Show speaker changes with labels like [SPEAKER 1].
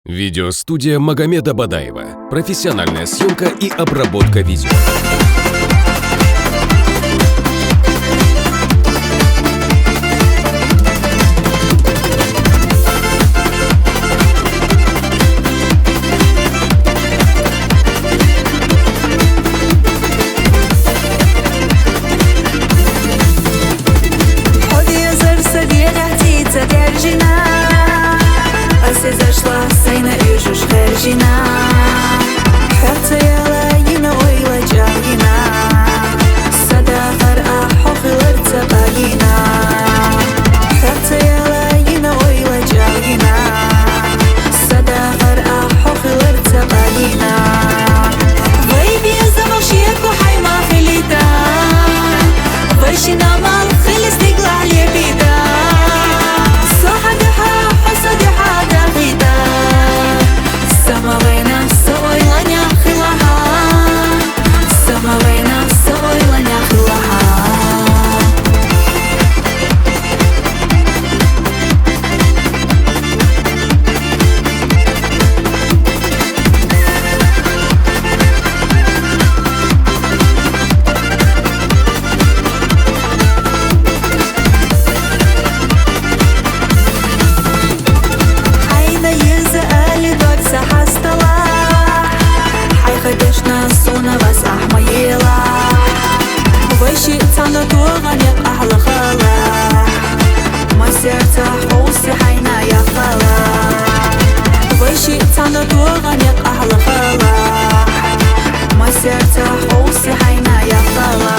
[SPEAKER 1] Видеостудия Магомеда Бадаева. Профессиональная съемка и обработка видео.
[SPEAKER 2] Зашла сайна ижуш хержина Херцеяла йина ойла джагина Садахар ахохилар цабагина Херцеяла йина ойла джагина Садахар ахохилар цабагина Вайби замашику хайма хилита Вайшина мал хилистигла лебида Сахадха حسدها دغيدا سماوينا سوي لنا خلها سماوينا سوي لنا خلها خدشنا صونا بس أحميلا وشي تعنا توغني أحلى خلا ما سيرتاح حوسي حينا يا خلا وشي تعنا توغني أحلى خلا ما سيرتاح حوسي حينا يا خلا